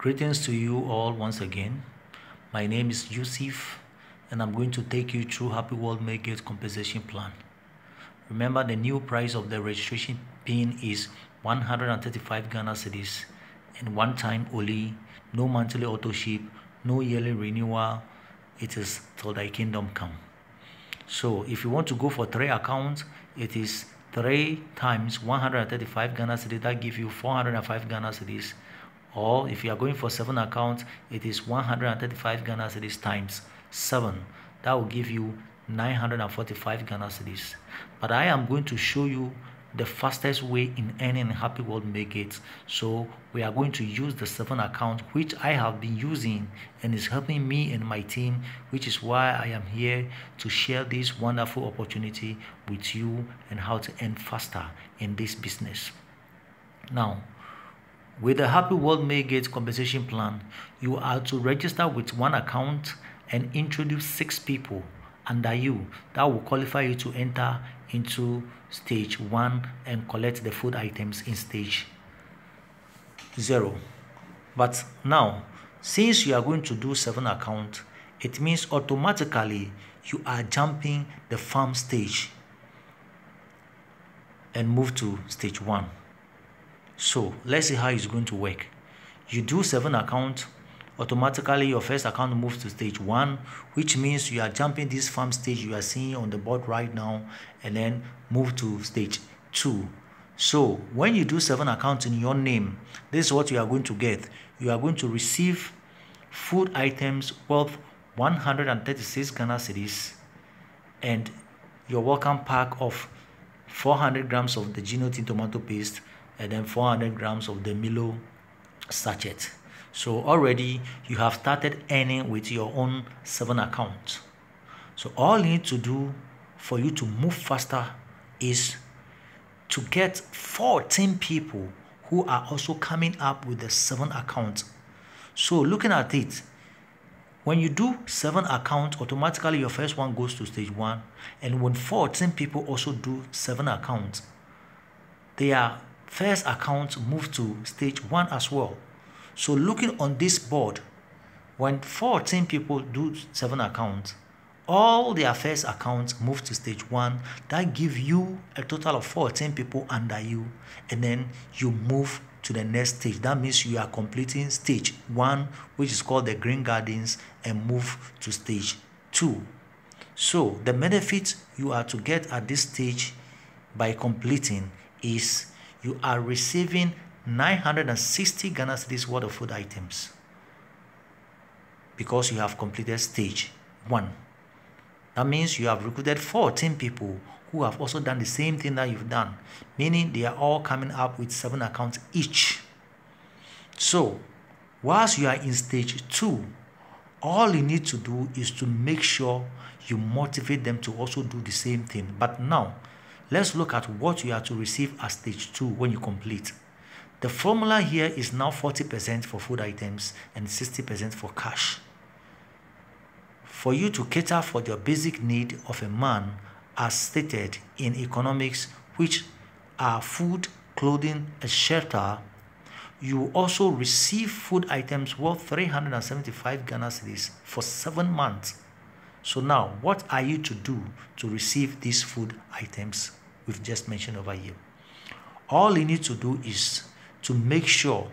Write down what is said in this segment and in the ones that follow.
Greetings to you all once again. My name is Yusuf and I'm going to take you through Happy World Make It compensation plan. Remember, the new price of the registration pin is 135 Ghana cedis and one time only, no monthly auto ship, no yearly renewal. It is till thy kingdom come. So if you want to go for 3 accounts, it is 3 times 135 Ghana cedis, that gives you 405 Ghana cedis. Or if you are going for 7 accounts, it is 135 Ghana cedis times 7. That will give you 945 Ghana cedis. But I am going to show you the fastest way in earning Happy World Make It. So we are going to use the 7 account, which I have been using and is helping me and my team, which is why I am here to share this wonderful opportunity with you and how to earn faster in this business. Now, with the Happy World Make It compensation plan, you are to register with 1 account and introduce 6 people under you. That will qualify you to enter into stage 1 and collect the food items in stage 0. But now, since you are going to do 7 accounts, it means automatically you are jumping the farm stage and move to stage 1. So let's see how it's going to work. You do 7 accounts, automatically your first account moves to stage 1, which means you are jumping this farm stage you are seeing on the board right now and then move to stage 2. So when you do 7 accounts in your name, this is what you are going to get. You are going to receive food items worth 136 Ghana cedis and your welcome pack of 400 grams of the Genotin tomato paste and then 400 grams of the Milo sachet. So already you have started earning with your own 7 accounts. So all you need to do for you to move faster is to get 14 people who are also coming up with the 7 accounts. So looking at it, when you do 7 accounts, automatically your first one goes to stage 1, and when 14 people also do 7 accounts, their first account move to stage 1 as well. So looking on this board, when 14 people do 7 accounts, all their first accounts move to stage 1. That gives you a total of 14 people under you, and then you move to the next stage. That means you are completing stage 1, which is called the Green Gardens, and move to stage 2. So the benefit you are to get at this stage by completing is you are receiving 960 Ghana cedis worth of food items because you have completed stage 1. That means you have recruited 14 people who have also done the same thing that you've done, meaning they are all coming up with 7 accounts each. So whilst you are in stage 2, all you need to do is to make sure you motivate them to also do the same thing. But now, let's look at what you are to receive at stage 2 when you complete. The formula here is now 40% for food items and 60% for cash. For you to cater for your basic need of a man as stated in economics, which are food, clothing, and shelter, you also receive food items worth 375 Ghana cedis for 7 months. So now, what are you to do to receive these food items we've just mentioned over here? All you need to do is to make sure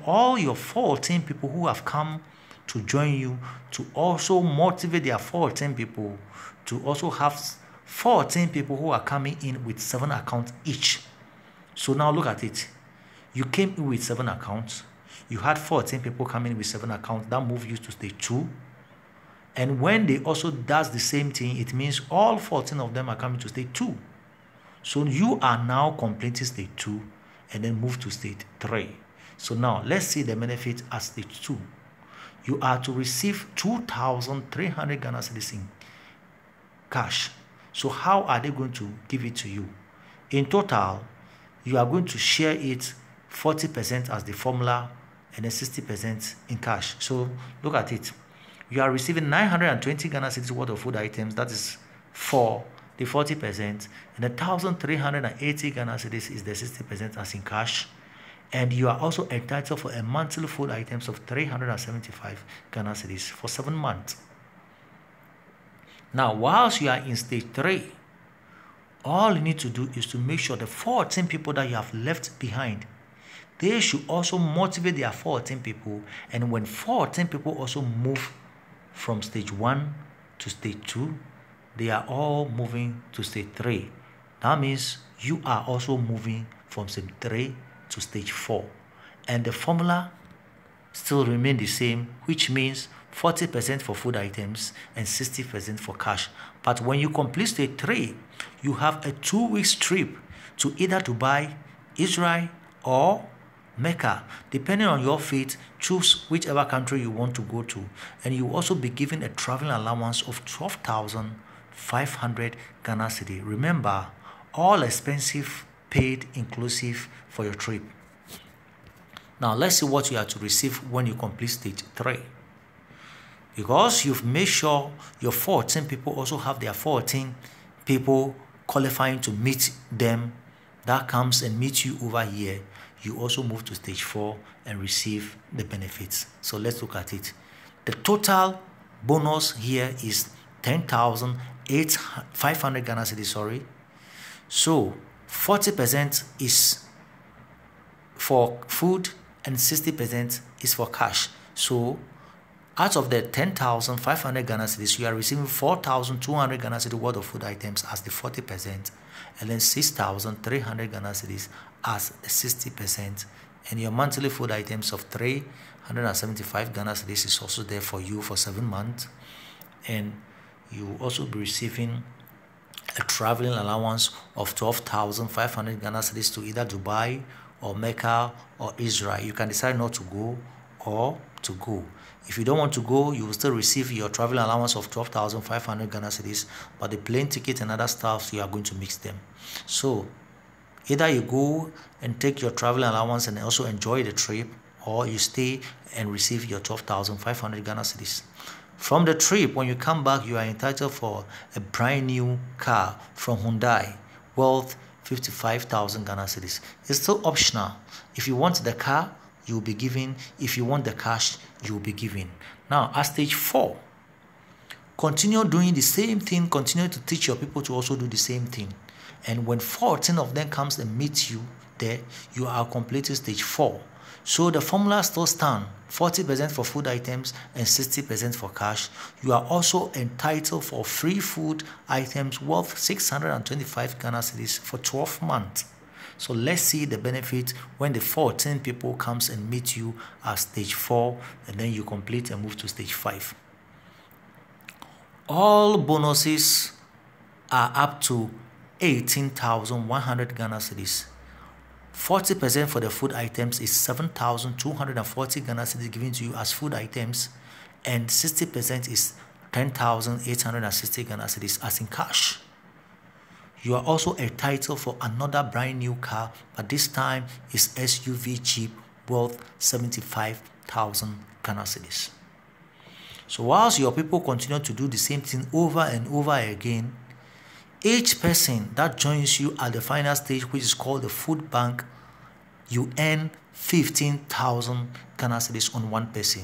all your 14 people who have come to join you to also motivate their 14 people to also have 14 people who are coming in with 7 accounts each. So now look at it. You came in with 7 accounts. You had 14 people coming with 7 accounts. That moves you to stage 2. And when they also does the same thing, it means all 14 of them are coming to stage 2. So you are now completing stage 2 and then move to stage 3. So now let's see the benefit at stage 2. You are to receive 2,300 Ghana cedis in cash. So how are they going to give it to you? In total, you are going to share it 40% as the formula and then 60% in cash. So look at it. You are receiving 920 Ghana cedis worth of food items. That is for the 40%, and 1,380 Ghana cedis is the 60% as in cash, And you are also entitled for a monthly food items of 375 Ghana cedis for 7 months. Now, whilst you are in stage 3, all you need to do is to make sure the 14 people that you have left behind, they should also motivate their 14 people. And when 14 people also move from stage 1 to stage 2, they are all moving to stage 3. That means you are also moving from stage 3 to stage 4. And the formula still remain the same, which means 40% for food items and 60% for cash. But when you complete stage 3, you have a 2-week trip to either Dubai, Israel, or Mecca. Depending on your faith, choose whichever country you want to go to. And you will also be given a traveling allowance of 12,500 Ghana cedi. Remember, all expenses paid inclusive for your trip. Now, let's see what you are to receive when you complete stage 3. Because you've made sure your 14 people also have their 14 people qualifying to meet them, that comes and meet you over here, you also move to stage 4 and receive the benefits. So let's look at it. The total bonus here is 10,500 Ghana cedis, sorry. So 40% is for food and 60% is for cash. So out of the 10,500 Ghana cedis, you are receiving 4,200 Ghana cedis worth of food items as the 40%, and then 6,300 Ghana cedis as the 60%. And your monthly food items of 375 Ghana cedis is also there for you for 7 months. And you will also be receiving a traveling allowance of 12,500 Ghana cedis to either Dubai or Mecca or Israel. You can decide not to go or to go. If you don't want to go, you will still receive your travel allowance of 12,500 Ghana cedis, but the plane ticket and other stuff, you are going to mix them. So either you go and take your travel allowance and also enjoy the trip, or you stay and receive your 12,500 Ghana cedis. From the trip, when you come back, you are entitled for a brand new car from Hyundai, worth 55,000 Ghana cedis. It's still optional. If you want the car, you will be given. If you want the cash, you will be given. Now, at stage 4, continue doing the same thing. Continue to teach your people to also do the same thing. And when 14 of them comes and meet you there, you are completing stage 4. So the formula still stands: 40% for food items and 60% for cash. You are also entitled for free food items worth 625 Ghana cedis for 12 months. So let's see the benefit when the 14 people comes and meet you at stage 4, and then you complete and move to stage 5. All bonuses are up to 18,100 Ghana cedis. 40% for the food items is 7,240 Ghana cedis given to you as food items, and 60% is 10,860 Ghana cedis as in cash. You are also entitled for another brand new car, but this time is SUV Jeep worth 75,000 Ghana cedis. So whilst your people continue to do the same thing over and over again, each person that joins you at the final stage, which is called the food bank, you earn 15,000 Ghana cedis on one person.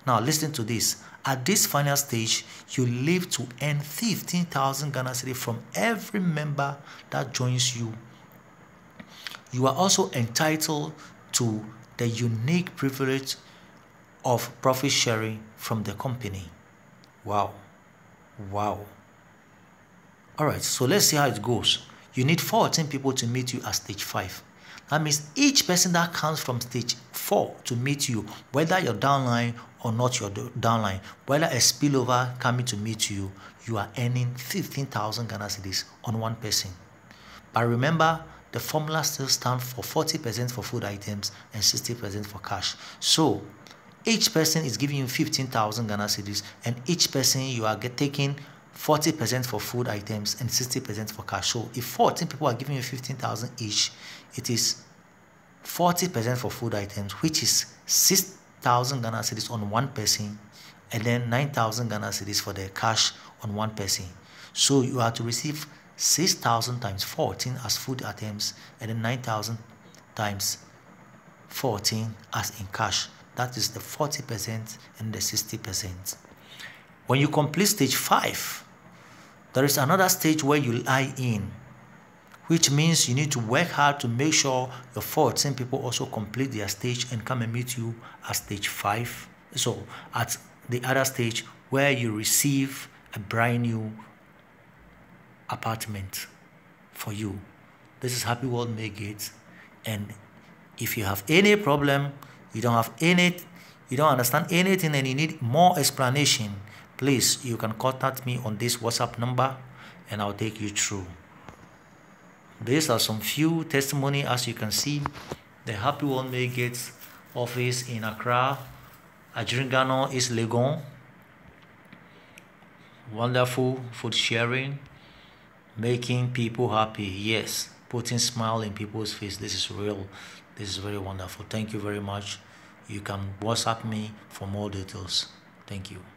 Now listen to this. At this final stage, you live to earn 15,000 Ghana cedis from every member that joins you. You are also entitled to the unique privilege of profit sharing from the company. Wow. Wow. All right, so let's see how it goes. You need 14 people to meet you at stage 5. That means each person that comes from stage 4 to meet you, whether you're downline or not your downline, whether a spillover coming to meet you, you are earning 15,000 Ghana cedis on one person. But remember, the formula still stands for 40% for food items and 60% for cash. So each person is giving you 15,000 Ghana cedis, and each person you are taking 40% for food items and 60% for cash. So if 14 people are giving you 15,000 each, it is 40% for food items, which is 6,000 Ghana cedis on one person, and then 9,000 Ghana cedis for the cash on one person. So you are to receive 6,000 times 14 as food items, and then 9,000 times 14 as in cash. That is the 40% and the 60%. When you complete stage 5, there is another stage where you lie in, which means you need to work hard to make sure your 14 people also complete their stage and come and meet you at stage 5. So at the other stage where you receive a brand new apartment for you. This is Happy World Make It. And if you have any problem, you don't understand anything and you need more explanation, please, you can contact me on this WhatsApp number and I'll take you through. These are some few testimony. As you can see, the Happy World Make It office in Accra, Adjringano, East Legon. Wonderful food sharing, making people happy. Yes, putting smile in people's face. This is real. This is very wonderful. Thank you very much. You can WhatsApp me for more details. Thank you.